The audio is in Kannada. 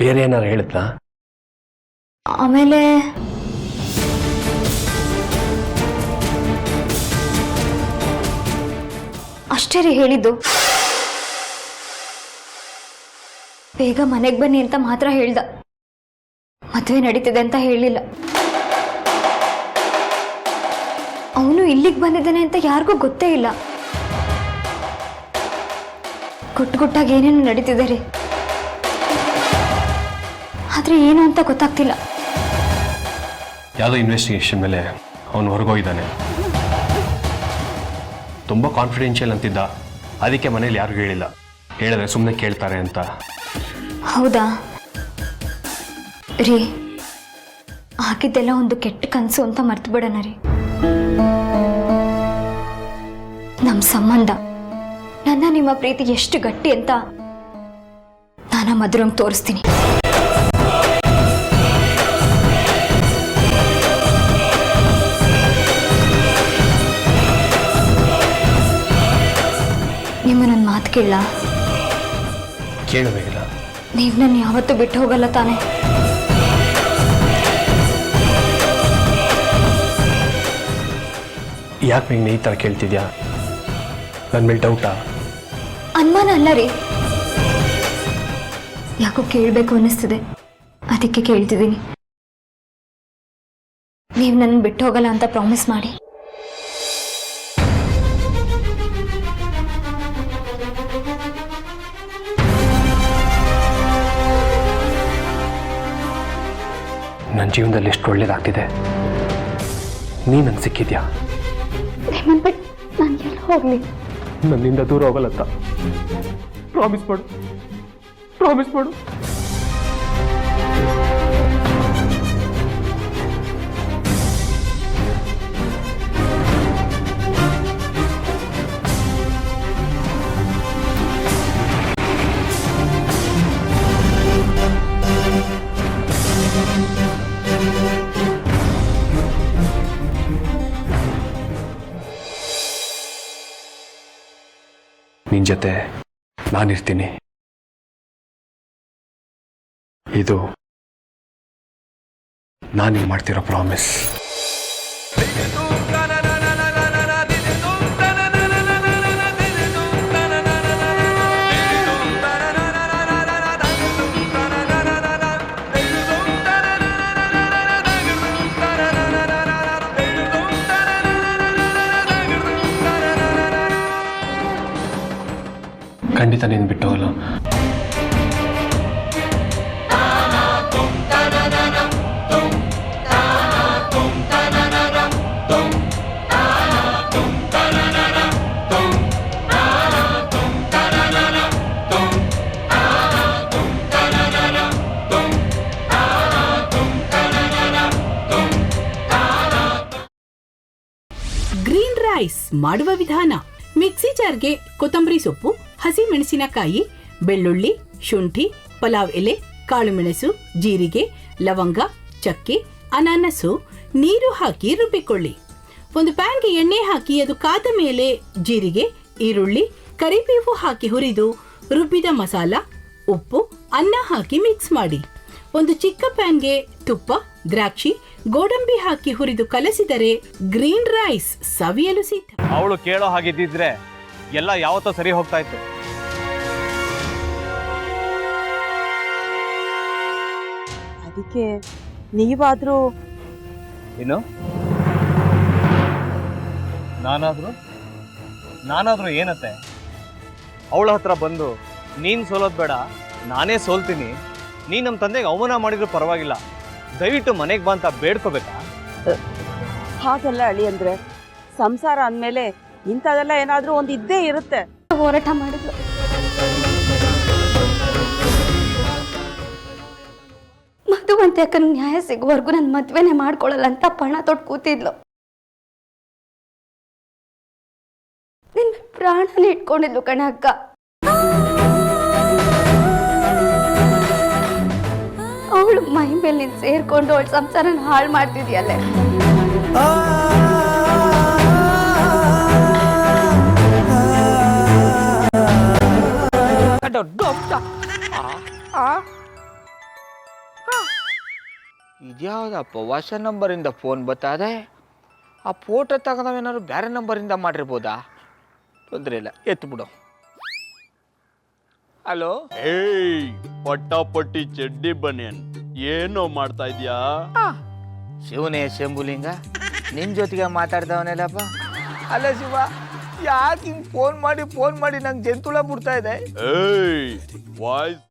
ಬೇರೆ ಏನಾರು ಹೇಳಿದ್ನಾ? ಆಮೇಲೆ ಅಷ್ಟೇ ರೀ ಹೇಳಿದ್ದು. ಬೇಗ ಮನೆಗೆ ಬನ್ನಿ ಅಂತ ಮಾತ್ರ ಹೇಳ್ದ. ಮದುವೆ ನಡೀತಿದೆ ಅಂತ ಹೇಳಿಲ್ಲ. ಅವನು ಇಲ್ಲಿಗೆ ಬಂದಿದ್ದಾನೆ ಅಂತ ಯಾರಿಗೂ ಗೊತ್ತೇ ಇಲ್ಲ. ಗುಟ್ಟಾಗಿ ಏನೇನು ನಡೀತಿದೆ ರೀ, ಆದ್ರೆ ಏನು ಅಂತ ಗೊತ್ತಾಗ್ತಿಲ್ಲ. ಯಾವುದೋ ಇನ್ವೆಸ್ಟಿಗೇಷನ್ ಮೇಲೆ ಅವನು ಹೊರಗೋಗಿದ್ದಾನೆ. ತುಂಬ ಕಾನ್ಫಿಡೆನ್ಷಿಯಲ್ ಅಂತಿದ್ದ. ಅದಕ್ಕೆ ಮನೇಲಿ ಯಾರಿಗೂ ಹೇಳಿಲ್ಲ. ಹೇಳಿದ್ರೆ ಸುಮ್ಮನೆ ಕೇಳ್ತಾರೆ ಅಂತ. ಹೌದಾ ರೀ, ಆಗಿದ್ದೆಲ್ಲ ಒಂದು ಕೆಟ್ಟ ಕನಸು ಅಂತ ಮರ್ತು ಬಿಡೋಣ ರೀ. ನಮ್ಮ ಸಂಬಂಧ, ನನ್ನ ನಿಮ್ಮ ಪ್ರೀತಿ ಎಷ್ಟು ಗಟ್ಟಿ ಅಂತ ನಾನು ಮಧುರಂಗ್ ತೋರಿಸ್ತೀನಿ. ನಿಮ್ಮನ್ನೊಂದು ಮಾತು ಕೇಳ? ಕೇಳಬೇಕಿಲ್ಲ. ನೀವು ನನ್ನ ಯಾವತ್ತೂ ಬಿಟ್ಟು ಹೋಗಲ್ಲ ತಾನೆ? ಯಾಕೆ ನೀನು ಈ ಥರ ಕೇಳ್ತಿದ್ಯಾ? ನನ್ನ ಮೇಲೆ ಡೌಟಾ? ಅನುಮಾನ ಅಲ್ಲ ರೀ, ಯಾಕೋ ಕೇಳಬೇಕು ಅನ್ನಿಸ್ತಿದೆ, ಅದಕ್ಕೆ ಕೇಳ್ತಿದ್ದೀನಿ. ನೀವು ನನ್ನ ಬಿಟ್ಟು ಹೋಗಲ್ಲ ಅಂತ ಪ್ರಾಮಿಸ್ ಮಾಡಿ. ನನ್ನ ಜೀವನದಲ್ಲಿ ಎಷ್ಟು ಒಳ್ಳೇದಾಗ್ತಿದೆ. ನೀ ನಂಗೆ ಸಿಕ್ಕಿದ್ಯಾ? ನಿಮ್ಮನ್ನು ಬಿಟ್ಟು ನಾನು ಎಲ್ಲ ಹೋಗ್ಲಿ? ನನ್ನಿಂದ ದೂರ ಹೋಗಲ್ಲತ್ತ. ಪ್ರಾಮಿಸ್ ಮಾಡು, ಪ್ರಾಮಿಸ್ ಮಾಡು. ನಿನ್ ಜೊತೆ ನಾನಿರ್ತೀನಿ. ಇದು ನಾನಿಗೆ ಮಾಡ್ತಿರೋ ಪ್ರಾಮಿಸ್. ಖಂಡಿತ ನೀನು ಬಿಟ್ಟು ಹೋಗಲ್ಲ. ಗ್ರೀನ್ ರೈಸ್ ಮಾಡುವ ವಿಧಾನ: ಮಿಕ್ಸಿ ಜಾರ್ಗೆ ಕೊತ್ತಂಬರಿ ಸೊಪ್ಪು, ಹಸಿ ಮೆಣಸಿನಕಾಯಿ, ಬೆಳ್ಳುಳ್ಳಿ, ಶುಂಠಿ, ಪಲಾವ್ ಎಲೆ, ಕಾಳುಮೆಣಸು, ಜೀರಿಗೆ, ಲವಂಗ, ಚಕ್ಕೆ, ಅನಾನಸು, ನೀರು ಹಾಕಿ ರುಬ್ಬಿಕೊಳ್ಳಿ. ಒಂದು ಪ್ಯಾನ್ಗೆ ಎಣ್ಣೆ ಹಾಕಿ ಅದು ಕಾದ ಮೇಲೆ ಜೀರಿಗೆ, ಈರುಳ್ಳಿ, ಕರಿಬೇವು ಹಾಕಿ ಹುರಿದು ರುಬ್ಬಿದ ಮಸಾಲ, ಉಪ್ಪು, ಅನ್ನ ಹಾಕಿ ಮಿಕ್ಸ್ ಮಾಡಿ. ಒಂದು ಚಿಕ್ಕ ಪ್ಯಾನ್ಗೆ ತುಪ್ಪ, ದ್ರಾಕ್ಷಿ, ಗೋಡಂಬಿ ಹಾಕಿ ಹುರಿದು ಕಲಸಿದರೆ ಗ್ರೀನ್ ರೈಸ್ ಸವಿಯಲು ಸಿದ್ಧ. ಅವಳು ಕೇಳೋ ಹಾಗಿದ್ದಿದ್ರೆ ಎಲ್ಲ ಯಾವತ್ತೋ ಸರಿ ಹೋಗ್ತಾ ಇತ್ತು. ಅದಕ್ಕೆ ನೀವಾದ್ರೂ ಏನು? ನಾನಾದ್ರೂ ಏನತ್ತೆ? ಅವಳ ಹತ್ರ ಬಂದು ನೀನ್ ಸೋಲೋದ್ ಬೇಡ, ನಾನೇ ಸೋಲ್ತೀನಿ, ನೀನ್ ನಮ್ಮ ತಂದೆಗೆ ಅವಮಾನ ಮಾಡಿದ್ರು ಪರವಾಗಿಲ್ಲ, ದಯವಿಟ್ಟು ಮನೆಗೆ ಬಾ ಅಂತ ಬೇಡ್ಕೋಬೇಕಾ? ಹಾಗೆಲ್ಲ ಅಳಿ ಅಂದ್ರೆ ಸಂಸಾರ ಅಂದಮೇಲೆ ಇಂಥದೆಲ್ಲ ಏನಾದ್ರೂ ಒಂದು ಇದ್ದೇ ಇರುತ್ತೆ. ಹೋರಾಟ ಮಾಡಿದ್ಲು. ಮಧುವಂತೆ ಅಕ್ಕನ ನ್ಯಾಯ ಸಿಗುವವರೆಗೂ ನನ್ನ ಮದ್ವೆನೆ ಮಾಡ್ಕೊಳ್ಳಲ್ಲ ಅಂತ ಪಣ ತೊಟ್ಟು ಕೂತಿದ್ಲು. ನಿನ್ನ ಪ್ರಾಣನೇ ಇಟ್ಕೊಂಡಿದ್ಲು ಕಣ ಅಕ್ಕ. ಅವಳು ಮೈ ಮೇಲೆ ನೀನು ಸೇರ್ಕೊಂಡು ಅವಳ ಸಂಸಾರನ ಹಾಳು ಮಾಡ್ತಿದ್ಯಲ್ಲೇ. ಇದ್ಯಾವುದಪ್ಪ ಹೊಸ ನಂಬರಿಂದ ಫೋನ್ ಬರ್ತದೆ. ಆ ಫೋಟೋ ತಗೊಂಡವೇನಾದ್ರು ಬೇರೆ ನಂಬರಿಂದ ಮಾಡಿರ್ಬೋದಾ? ತೊಂದರೆ ಇಲ್ಲ, ಎತ್ತು ಬಿಡು. ಹಲೋ, ಏಯ್ ಪಟ್ಟಾಪಟ್ಟಿ ಚಡ್ಡಿ ಬನಿಯನ್ ಏನೋ ಮಾಡ್ತಾ ಇದ್ಯಾ? ಶಿವನೇ ಶಂಭುಲಿಂಗ, ನಿನ್ನ ಜೊತೆಗೆ ಮಾತಾಡ್ದವನೇಲಪ್ಪ. ಅಲ್ಲ ಶಿವ, ಯಾಕೆ ಹಿಂಗೆ ಫೋನ್ ಮಾಡಿ ನಂಗೆ ಜಂತುಳ ಬಿಡ್ತಾ ಇದೆ? ಏಯ್ ವಾಯ್ಸ್